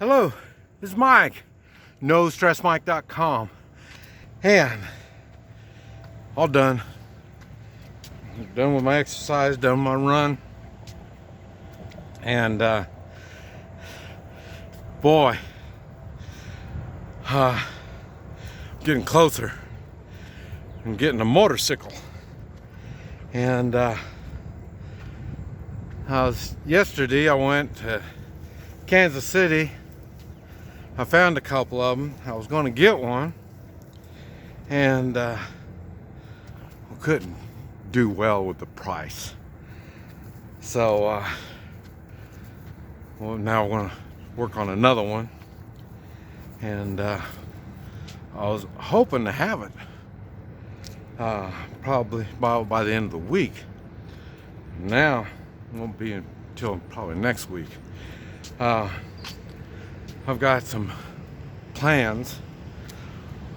Hello, this is Mike, NoStressMike.com, and all done. Done with my exercise, done my run, and boy, getting closer. I'm getting a motorcycle, and yesterday I went to Kansas City. I found a couple of them. I was going to get one, and couldn't do well with the price. So well, now we're going to work on another one, and I was hoping to have it probably by the end of the week. Now it won't be until probably next week. I've got some plans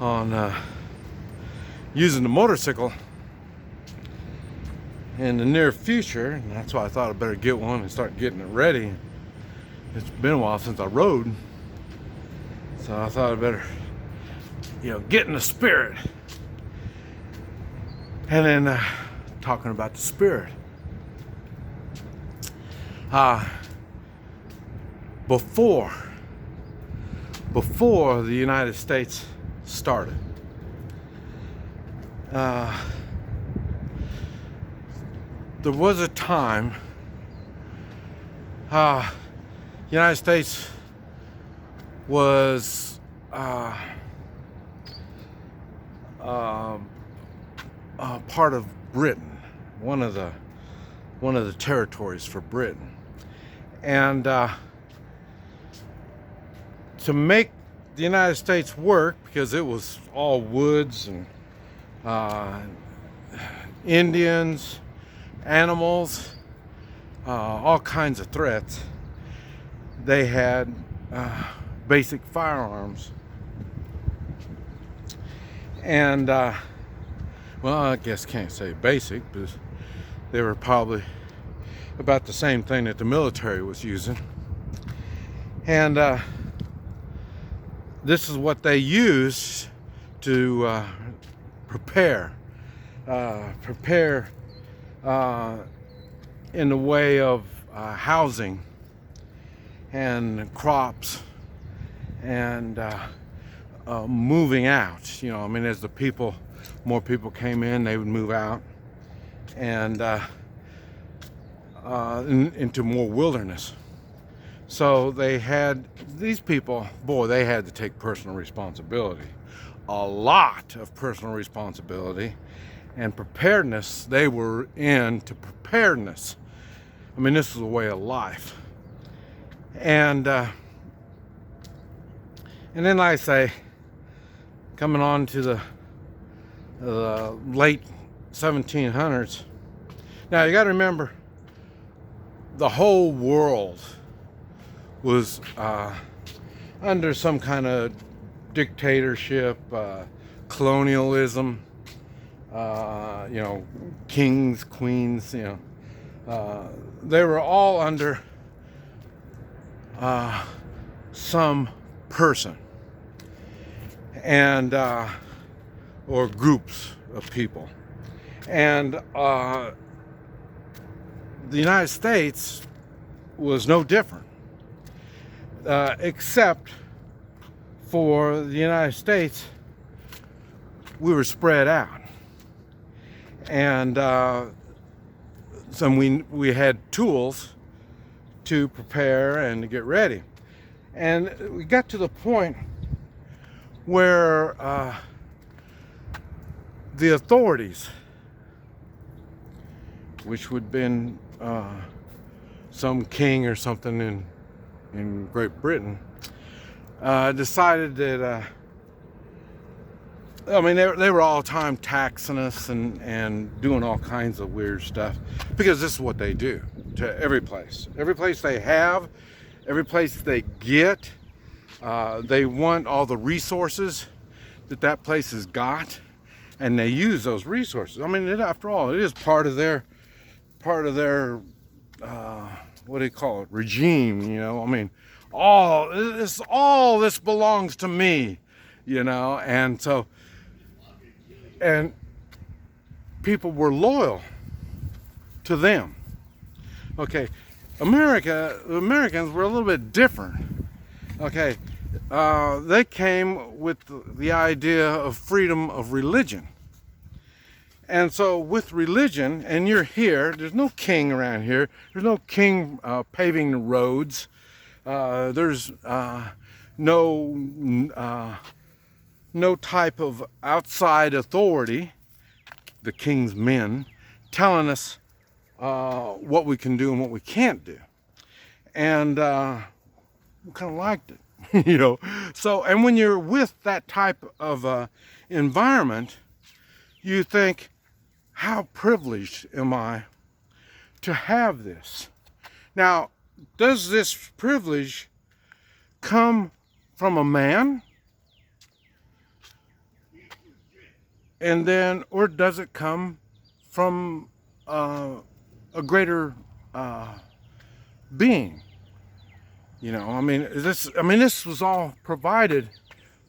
on using the motorcycle in the near future, and that's why I thought I better get one and start getting it ready. It's been a while since I rode, so I thought I better, get in the spirit. And then talking about the spirit, before the United States started, there was a time the United States was part of Britain, one of the territories for Britain, and to make the United States work, because it was all woods and Indians, animals, all kinds of threats, they had basic firearms. And well, I guess can't say basic, because they were probably about the same thing that the military was using. And this is what they used to prepare in the way of housing and crops and moving out. As more people came in, they would move out and into more wilderness. So they had these people, they had to take personal responsibility, a lot of personal responsibility, and preparedness. They were into preparedness. This is a way of life. And then, like I say, coming on to the late 1700s. Now you got to remember, the whole world was under some kind of dictatorship, colonialism, kings, queens, they were all under some person and or groups of people. And the United States was no different. Except for the United States, we were spread out, and so we had tools to prepare and to get ready, and we got to the point where the authorities, which would have been some king or something in Great Britain, decided that they were all the time taxing us and doing all kinds of weird stuff, because this is what they do to every place they have, every place they get. They want all the resources that place has got, and they use those resources. After all, it is part of their what do you call it, regime, all this belongs to me, you know. And so, and people were loyal to them. Okay, the Americans were a little bit different. Okay, they came with the idea of freedom of religion. And so with religion, and you're here, there's no king around here. There's no king paving the roads. There's no type of outside authority, the king's men, telling us what we can do and what we can't do. And we kind of liked it, you know. So, and when you're with that type of environment, you think, how privileged am I to have this? Now, does this privilege come from a man? And then, or does it come from a greater being? You know, this was all provided,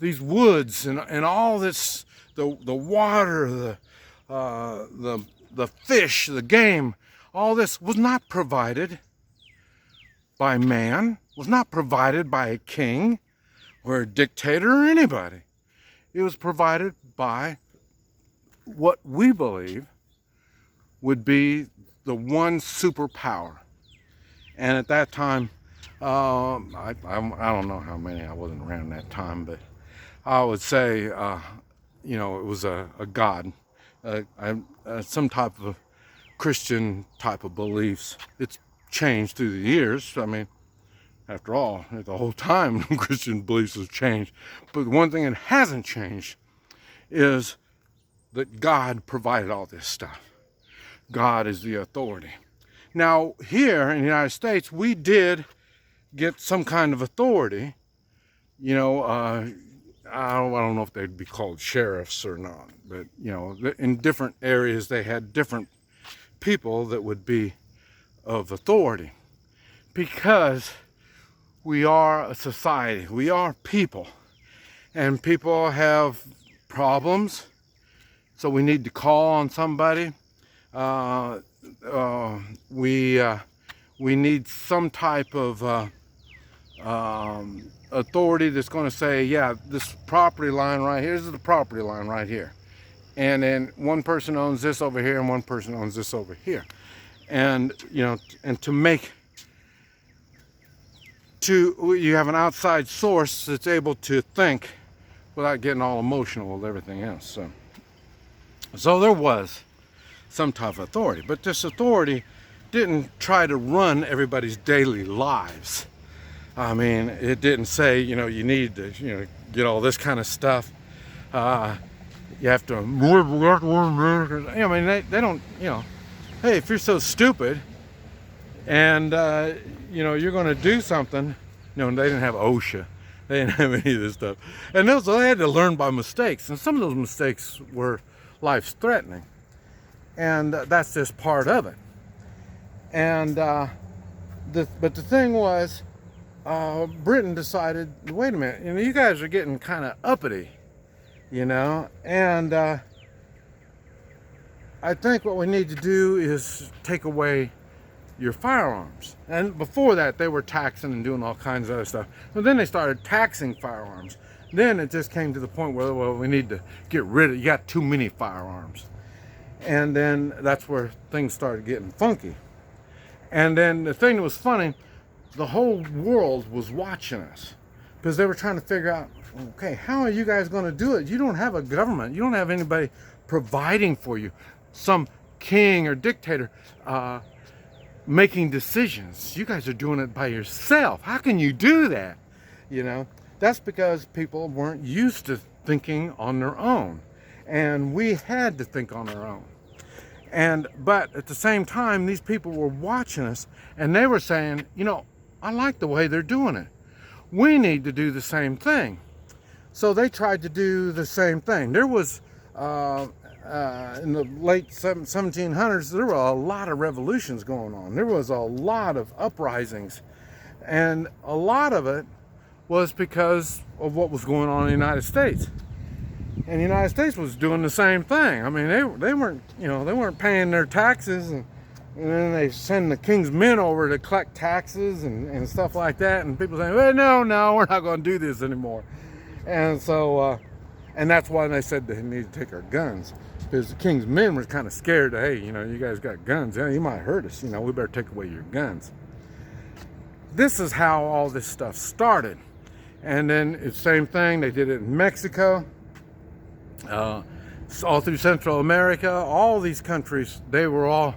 these woods and all this, the water, the fish, the game, all this was not provided by man, was not provided by a king or a dictator or anybody. It was provided by what we believe would be the one superpower. And at that time, I don't know how many, I wasn't around that time, but I would say, you know, it was a God. Some type of Christian type of beliefs. It's changed through the years. I mean, after all, the whole time Christian beliefs have changed. But one thing that hasn't changed is that God provided all this stuff. God is the authority. Now, here in the United States, we did get some kind of authority. You know, I don't know if they'd be called sheriffs or not, but, you know, in different areas they had different people that would be of authority, because we are a society, we are people, and people have problems, so we need to call on somebody. We need some type of authority that's going to say, yeah, this property line right here, this is the property line right here, and then one person owns this over here and one person owns this over here, and you know, and you have an outside source that's able to think without getting all emotional with everything else. So there was some type of authority, but this authority didn't try to run everybody's daily lives. I mean, it didn't say, you know, you need to, you know, get all this kind of stuff. You have to, I mean, they don't, you know, hey, if you're so stupid and, you know, you're going to do something, you know, they didn't have OSHA. They didn't have any of this stuff. And they had to learn by mistakes. And some of those mistakes were life-threatening. And that's just part of it. And, but the thing was, Britain decided, wait a minute, you know, you guys are getting kind of uppity, you know, and I think what we need to do is take away your firearms. And before that, they were taxing and doing all kinds of other stuff. But then they started taxing firearms. Then it just came to the point where, well, we need to get rid of, you got too many firearms. And then that's where things started getting funky. And then the thing that was funny, the whole world was watching us, because they were trying to figure out, okay, how are you guys going to do it? You don't have a government. You don't have anybody providing for you. Some king or dictator making decisions. You guys are doing it by yourself. How can you do that? You know, that's because people weren't used to thinking on their own. And we had to think on our own. But at the same time, these people were watching us, and they were saying, you know, I like the way they're doing it. We need to do the same thing. So they tried to do the same thing. There was, in the late 1700s, there were a lot of revolutions going on. There was a lot of uprisings And a lot of it was because of what was going on in the United States. And the United States was doing the same thing. I mean, they weren't paying their taxes, and then they send the king's men over to collect taxes and stuff like that. And people saying, well, no, we're not going to do this anymore. And so, and that's why they said they need to take our guns, because the king's men were kind of scared. Hey, you guys got guns. Yeah, you might hurt us. We better take away your guns. This is how all this stuff started. And then it's the same thing. They did it in Mexico. All through Central America, all these countries, they were all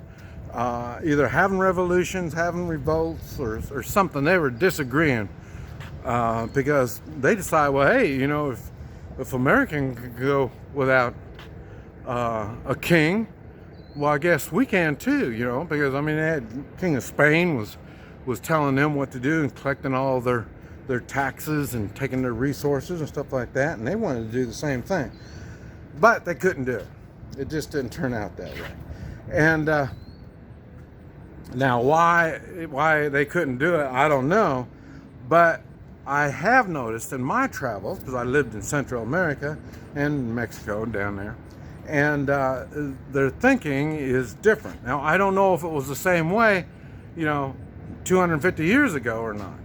either having revolutions, having revolts, or something. They were disagreeing because they decided, well, hey, if America could go without a king, well, I guess we can too, because they had King of Spain was telling them what to do and collecting all their taxes and taking their resources and stuff like that, and they wanted to do the same thing. But they couldn't do it. It just didn't turn out that way. And now why they couldn't do it, I don't know. But I have noticed in my travels, because I lived in Central America and Mexico down there, and their thinking is different. Now, I don't know if it was the same way, 250 years ago or not.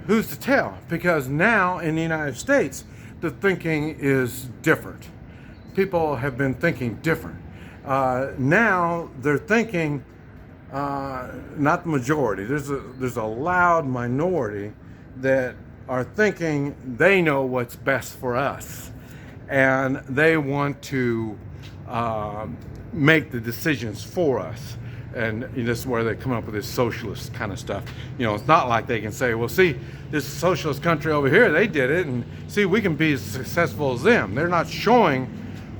Who's to tell? Because now in the United States, the thinking is different. People have been thinking different. Now they're thinking, not the majority. There's a loud minority that are thinking they know what's best for us, and they want to make the decisions for us. And this is where they come up with this socialist kind of stuff. It's not like they can say, well, see, this socialist country over here, they did it, and see, we can be as successful as them. They're not showing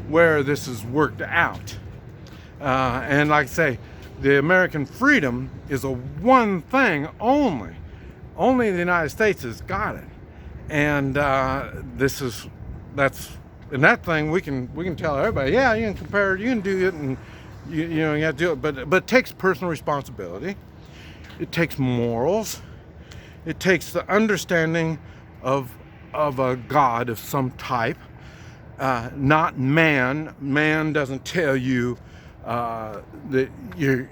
where this is worked out. And like I say, the American freedom is a one thing only. Only the United States has got it. And and that thing we can tell everybody, yeah, you can compare it, you can do it, and you have to do it, but it takes personal responsibility. It takes morals. It takes the understanding of a God of some type, not man. Man doesn't tell you that you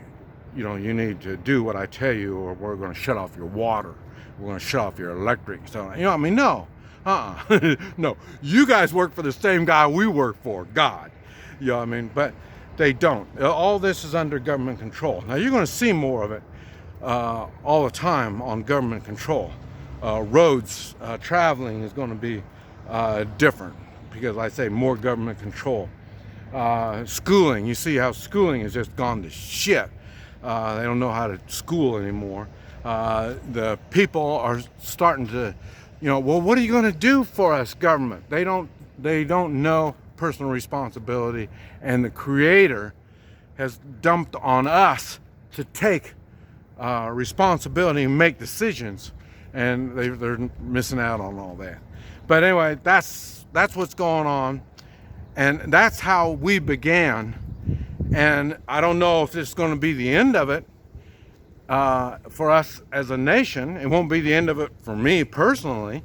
need to do what I tell you, or we're going to shut off your water. We're going to shut off your electric. So no, no. You guys work for the same guy we work for, God. But they don't. All this is under government control. Now, you're going to see more of it all the time on government control. Roads, traveling is going to be different because, like I say, more government control. Schooling, you see how schooling has just gone to shit. They don't know how to school anymore. The people are starting to, well, what are you going to do for us, government? They don't know personal responsibility, and the Creator has dumped on us to take responsibility and make decisions, and they're missing out on all that. But anyway, that's what's going on, and that's how we began. And I don't know if this is going to be the end of it for us as a nation. It won't be the end of it for me personally.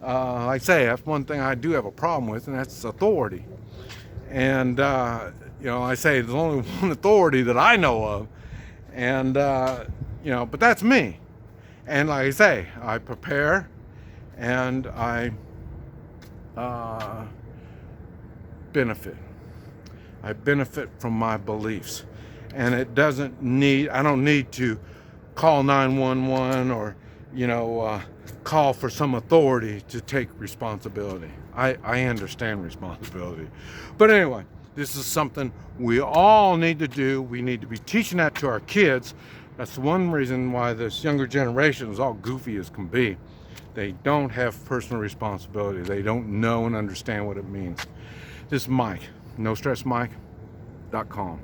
Like I say, that's one thing I do have a problem with, and that's authority. And I say there's only one authority that I know of, and but that's me. And like I say, I prepare, and I benefit. I benefit from my beliefs, and I don't need to call 911 or call for some authority to take responsibility. I understand responsibility. But anyway, this is something we all need to do. We need to be teaching that to our kids. That's one reason why this younger generation is all goofy as can be. They don't have personal responsibility. They don't know and understand what it means. This is Mike, NoStressMike.com.